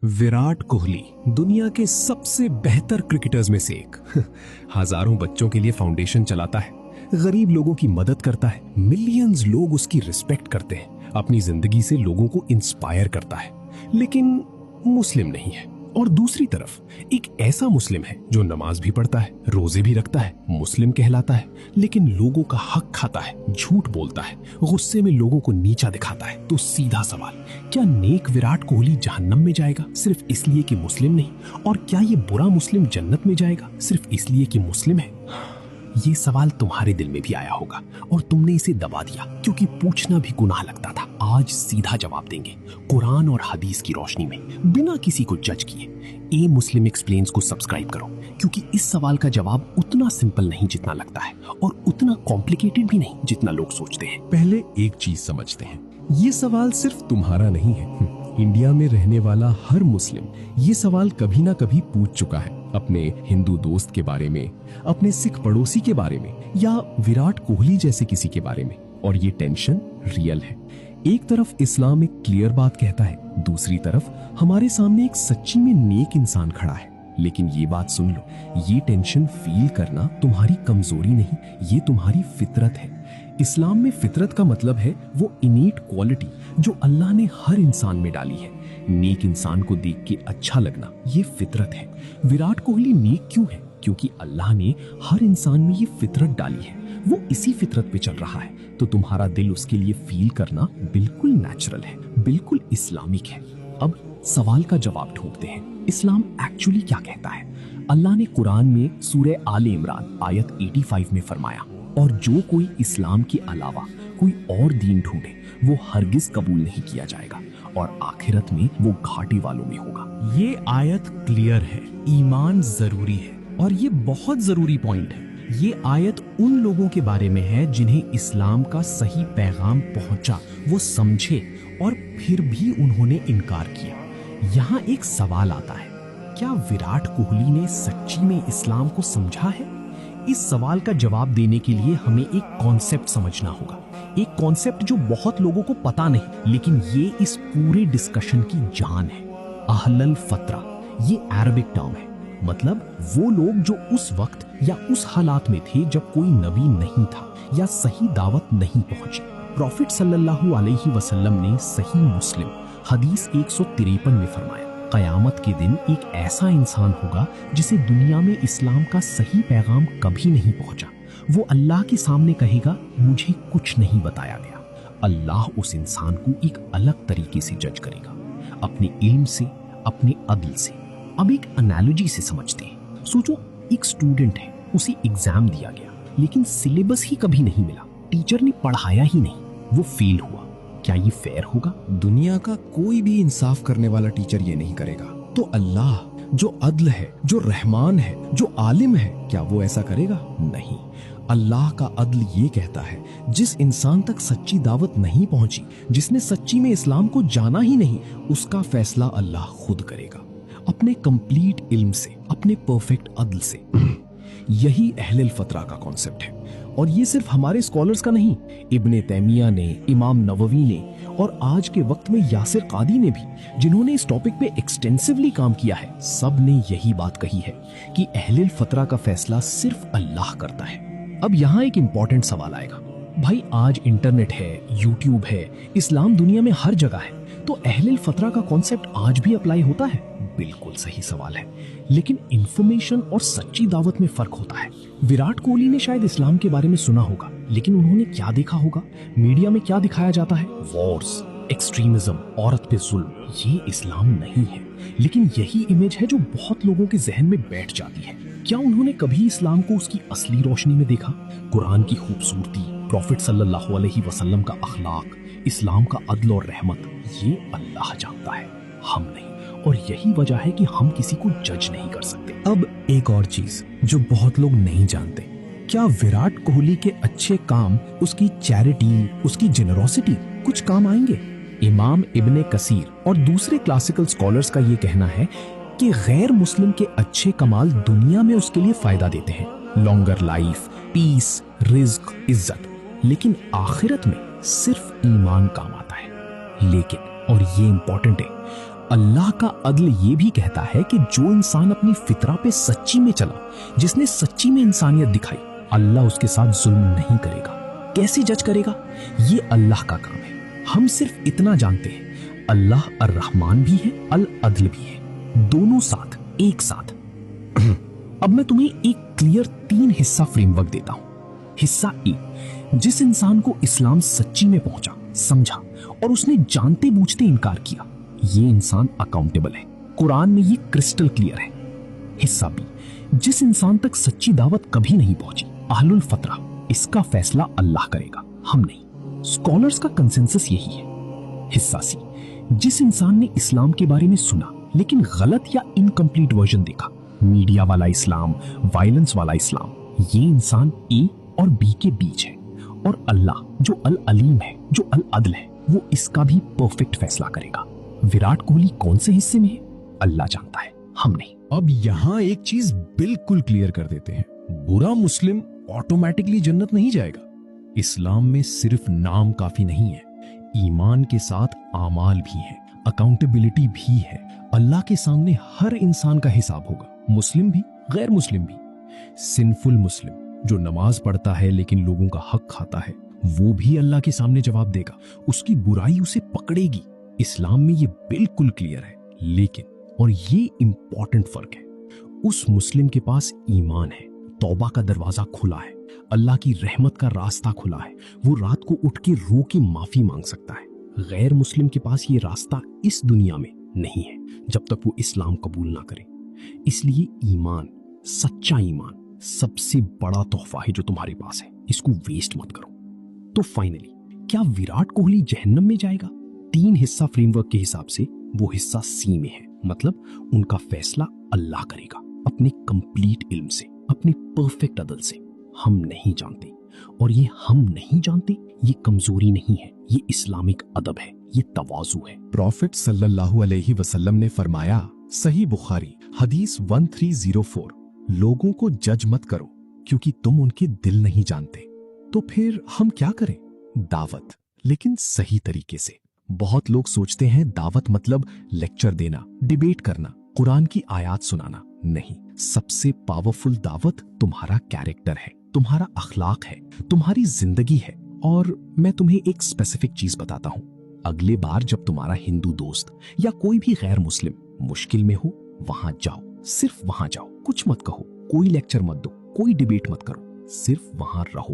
विराट कोहली दुनिया के सबसे बेहतर क्रिकेटर्स में से एक। हजारों बच्चों के लिए फाउंडेशन चलाता है, गरीब लोगों की मदद करता है, मिलियंस लोग उसकी रिस्पेक्ट करते हैं, अपनी जिंदगी से लोगों को इंस्पायर करता है, लेकिन मुस्लिम नहीं है। और दूसरी तरफ एक ऐसा मुस्लिम है जो नमाज भी पढ़ता है, रोजे भी रखता है, मुस्लिम कहलाता है, लेकिन लोगों का हक खाता है, झूठ बोलता है, गुस्से में लोगों को नीचा दिखाता है। तो सीधा सवाल, क्या नेक विराट कोहली जहन्नम में जाएगा सिर्फ इसलिए कि मुस्लिम नहीं? और क्या ये बुरा मुस्लिम जन्नत में जाएगा सिर्फ इसलिए कि मुस्लिम है? ये सवाल तुम्हारे दिल में भी आया होगा और तुमने इसे दबा दिया क्योंकि पूछना भी गुनाह लगता था। आज सीधा जवाब देंगे कुरान और हदीस की रोशनी में, बिना किसी को जज किए। ए मुस्लिम एक्सप्लेन्स को सब्सक्राइब करो क्योंकि इस सवाल का जवाब उतना सिंपल नहीं जितना लगता है और उतना कॉम्प्लिकेटेड भी नहीं जितना लोग सोचते हैं। पहले एक चीज समझते हैं, ये सवाल सिर्फ तुम्हारा नहीं है। इंडिया में रहने वाला हर मुस्लिम ये सवाल कभी ना कभी पूछ चुका है, अपने हिंदू दोस्त के बारे में, अपने सिख पड़ोसी के बारे में, या विराट कोहली जैसे किसी के बारे में। और ये टेंशन रियल है। एक तरफ इस्लाम एक क्लियर बात कहता है, दूसरी तरफ हमारे सामने एक सच्ची में नेक इंसान खड़ा है। लेकिन ये बात सुन लो, ये टेंशन फील करना तुम्हारी कमजोरी नहीं, ये तुम्हारी फितरत है। इस्लाम में फितरत का मतलब है वो इनीट क्वालिटी जो अल्लाह ने हर इंसान में डाली है। नेक इंसान को देख के अच्छा लगना, ये फितरत है। विराट कोहली नेक क्यों है? क्योंकि अल्लाह ने हर इंसान में ये फितरत डाली है, वो इसी फितरत पे चल रहा है। तो तुम्हारा दिल उसके लिए फील करना बिल्कुल नेचुरल है, बिल्कुल इस्लामिक है। अब सवाल का जवाब ढूंढते हैं, इस्लाम एक्चुअली क्या कहता है? अल्लाह ने कुरान में सूरह आले इमरान आयत 85 में फरमाया, और जो कोई इस्लाम के अलावा कोई और दीन ढूंढे वो हरगिज कबूल नहीं किया जाएगा और आखिरत में वो घाटे वालों में होगा। ये आयत क्लियर है, ईमान जरूरी है और ये बहुत जरूरी पॉइंट है। ये आयत उन लोगों के बारे में है जिन्हें इस्लाम का सही पैगाम पहुंचा, वो समझे और फिर भी उन्होंने इनकार किया। यहाँ एक सवाल आता है, क्या विराट कोहली ने सच्ची में इस्लाम को समझा है? इस सवाल का जवाब देने के लिए हमें एक कॉन्सेप्ट समझना होगा, एक कॉन्सेप्ट जो बहुत लोगों को पता नहीं, लेकिन ये इस पूरे डिस्कशन की जान है। अहलल फतरा, ये अरबिक टर्म है, मतलब वो लोग जो उस वक्त या उस हालात में थे जब कोई नबी नहीं था या सही दावत नहीं पहुंची। प्रॉफिट सल्लल्लाहु अलैहि वसल्लम ने सही मुस्लिम हदीस 153 में फरमाया, कयामत के दिन एक ऐसा इंसान होगा जिसे दुनिया में इस्लाम का सही पैगाम कभी नहीं पहुंचा। वो अल्लाह के सामने कहेगा, मुझे कुछ नहीं बताया गया। अल्लाह उस इंसान को एक अलग तरीके से जज करेगा, अपने इल्म से, अपने अदल से। अब एक एनालॉजी से समझते हैं। सोचो, एक स्टूडेंट है, उसे एग्जाम दिया गया लेकिन सिलेबस ही कभी नहीं मिला, टीचर ने पढ़ाया ही नहीं, वो फेल हुआ। क्या ये फेयर होगा? दुनिया का कोई भी इंसाफ करने वाला टीचर ये नहीं करेगा। तो अल्लाह जो अदल है, जो रहमान है, जो आलिम है, क्या वो ऐसा करेगा? नहीं। अल्लाह का अदल ये कहता है, जिस इंसान तक सच्ची दावत नहीं पहुंची, जिसने सच्ची में इस्लाम को जाना ही नहीं, उसका फैसला अल्लाह खुद करेगा, अपने कंप्लीट इल्म से, अपने परफेक्ट अदल से। यही अहलुल फतरा का कॉन्सेप्ट है और ये सिर्फ हमारे स्कॉलर्स का नहीं, इब्ने तैमिया ने, इमाम नववी ने और आज के वक्त में यासिर कादी ने भी, जिन्होंने इस टॉपिक पे एक्सटेंसिवली काम किया है, सब ने यही बात कही है कि अहलुल फतरा का फैसला सिर्फ अल्लाह करता है। अब यहाँ एक इंपॉर्टेंट सवाल आएगा, भाई आज इंटरनेट है, यूट्यूब है, इस्लाम दुनिया में हर जगह है, तो अहलुल फतरा का कॉन्सेप्ट आज भी अप्लाई होता है? बिल्कुल सही सवाल है, लेकिन इंफॉर्मेशन और सच्ची दावत में फर्क होता है। विराट कोहली ने शायद इस्लाम के बारे में सुना होगा, लेकिन उन्होंने क्या देखा होगा? मीडिया में क्या दिखाया जाता है? वॉर्स, एक्सट्रीमिज्म, औरत पे जुल्म। ये इस्लाम नहीं है, लेकिन यही इमेज है जो बहुत लोगों के जहन में बैठ जाती है। क्या उन्होंने कभी इस्लाम को उसकी असली रोशनी में देखा? कुरान की खूबसूरती, प्रॉफिट सल्लल्लाहु अलैहि वसल्लम का अखलाक, इस्लाम का अदल और रहमत, ये अल्लाह जानता है, हम नहीं। और यही वजह है कि हम किसी को जज नहीं कर सकते। अब एक और चीज जो बहुत लोग नहीं जानते, क्या विराट कोहली के अच्छे काम, उसकी चैरिटी, उसकी जेनरोसिटी कुछ काम आएंगे? इमाम इब्ने कसीर और दूसरे क्लासिकल स्कॉलर्स का ये कहना है कि गैर मुस्लिम के अच्छे कमाल दुनिया में उसके लिए फायदा देते हैं, लॉन्गर लाइफ, पीस, रिज्क, इज्जत, लेकिन आखिरत में सिर्फ ईमान काम आता है। लेकिन, और ये इंपॉर्टेंट है, अल्लाह का अदल ये भी कहता है कि जो इंसान अपनी फितरा पे सच्ची में चला, जिसने सच्ची में इंसानियत दिखाई, अल्लाह उसके साथ जुल्म नहीं करेगा। कैसे जज करेगा, ये अल्लाह का काम है। हम सिर्फ इतना जानते हैं, अल्लाह अर्रहमान भी है, अल अदल भी है, दोनों साथ, एक साथ। अब मैं तुम्हें एक क्लियर 3 हिस्सा फ्रेमवर्क देता हूं। हिस्सा ए, जिस इंसान को इस्लाम सच्ची में पहुंचा, समझा और उसने जानते बूझते इनकार किया, ये इंसान अकाउंटेबल है। कुरान में ये क्रिस्टल क्लियर है। हिस्सा बी, जिस इंसान तक सच्ची दावत कभी नहीं पहुंची, अहलुल फतरा, इसका फैसला अल्लाह करेगा, हम नहीं। स्कॉलर्स का कंसेंसस यही है। हिस्सा सी, जिस इंसान ने इस्लाम के बारे में सुना लेकिन गलत या इनकम्प्लीट वर्जन देखा, मीडिया वाला इस्लाम, वायलेंस वाला इस्लाम, ये इंसान ए और बी के बीच है। और अल्लाह जो अल अलीम है, जो अल अदल है, वो इसका भी परफेक्ट फैसला करेगा। विराट कोहली कौन से हिस्से में है, अल्लाह जानता है, हम नहीं। अब यहां एक चीज बिल्कुल क्लियर कर देते हैं, बुरा मुस्लिम ऑटोमेटिकली जन्नत नहीं जाएगा। इस्लाम में सिर्फ नाम काफी नहीं है, ईमान के साथ आमाल भी है, अकाउंटेबिलिटी भी है। अल्लाह के सामने हर इंसान का हिसाब होगा, मुस्लिम भी, गैर मुस्लिम भी। सिंफुल मुस्लिम जो नमाज पढ़ता है लेकिन लोगों का हक खाता है, वो भी अल्लाह के सामने जवाब देगा, उसकी बुराई उसे पकड़ेगी। इस्लाम में ये बिल्कुल क्लियर है। लेकिन, और ये इंपॉर्टेंट फर्क है, उस मुस्लिम के पास ईमान है, तौबा का दरवाजा खुला है, अल्लाह की रहमत का रास्ता खुला है, वो रात को उठ के रो के माफी मांग सकता है। गैर मुस्लिम के पास ये रास्ता इस दुनिया में नहीं है, जब तक वो इस्लाम कबूल ना करे। इसलिए ईमान, सच्चा ईमान सबसे बड़ा तोहफा है जो तुम्हारे पास है, इसको वेस्ट मत करो। तो फाइनली, क्या विराट कोहली जहन्नम में जाएगा? 3 हिस्सा फ्रेमवर्क के हिसाब से वो हिस्सा सी में है, मतलब उनका फैसला अल्लाह करेगा, अपने कंप्लीट इल्म से, अपने परफेक्ट अदल से। हम नहीं जानते, और ये हम नहीं जानते ये कमजोरी नहीं है, ये इस्लामिक अदब है, ये तवाज़ु है। प्रॉफिट सल्लल्लाहु अलैहि वसल्लम ने फरमाया, सही बुखारी हदीस 1304, लोगों को जज मत करो क्योंकि तुम उनके दिल नहीं जानते। तो फिर हम क्या करें? दावत, लेकिन सही तरीके से। बहुत लोग सोचते हैं दावत मतलब लेक्चर देना, डिबेट करना, कुरान की आयत सुनाना। नहीं, सबसे पावरफुल दावत तुम्हारा कैरेक्टर है, तुम्हारा अखलाक है, तुम्हारी जिंदगी है। और मैं तुम्हें एक स्पेसिफिक चीज बताता हूं, अगले बार जब तुम्हारा हिंदू दोस्त या कोई भी गैर मुस्लिम मुश्किल में हो, वहां जाओ, सिर्फ वहां जाओ, कुछ मत कहो, कोई लेक्चर मत दो, कोई डिबेट मत करो, सिर्फ वहां रहो।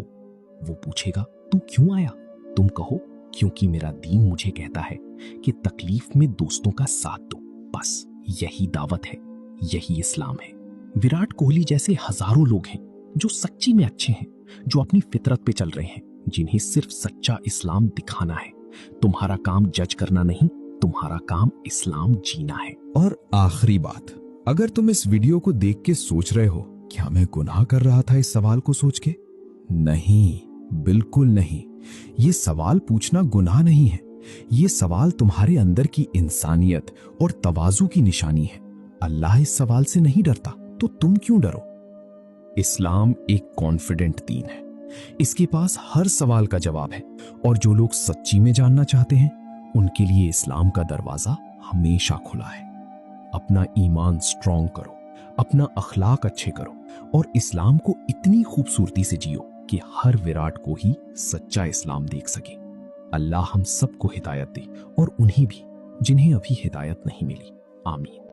वो पूछेगा तू क्यों आया, तुम कहो क्योंकि मेरा दीन मुझे कहता है कि तकलीफ में दोस्तों का साथ दो। बस यही दावत है, यही इस्लाम है। विराट कोहली जैसे हजारों लोग हैं जो सच्ची में अच्छे हैं, जो अपनी फितरत पे चल रहे हैं, जिन्हें सिर्फ सच्चा इस्लाम दिखाना है। तुम्हारा काम जज करना नहीं, तुम्हारा काम इस्लाम जीना है। और आखिरी बात, अगर तुम इस वीडियो को देख के सोच रहे हो क्या मैं गुनाह कर रहा था इस सवाल को सोच के, नहीं, बिल्कुल नहीं। ये सवाल पूछना गुनाह नहीं है, ये सवाल तुम्हारे अंदर की इंसानियत और तवाज़ु की निशानी है। अल्लाह इस सवाल से नहीं डरता, तो तुम क्यों डरो? इस्लाम एक कॉन्फिडेंट दीन है, इसके पास हर सवाल का जवाब है। और जो लोग सच्ची में जानना चाहते हैं, उनके लिए इस्लाम का दरवाजा हमेशा खुला है। अपना ईमान स्ट्रॉन्ग करो, अपना अखलाक अच्छे करो, और इस्लाम को इतनी खूबसूरती से जियो कि हर विराट को ही सच्चा इस्लाम देख सके। अल्लाह हम सबको हिदायत दे, और उन्हें भी जिन्हें अभी हिदायत नहीं मिली। आमीन।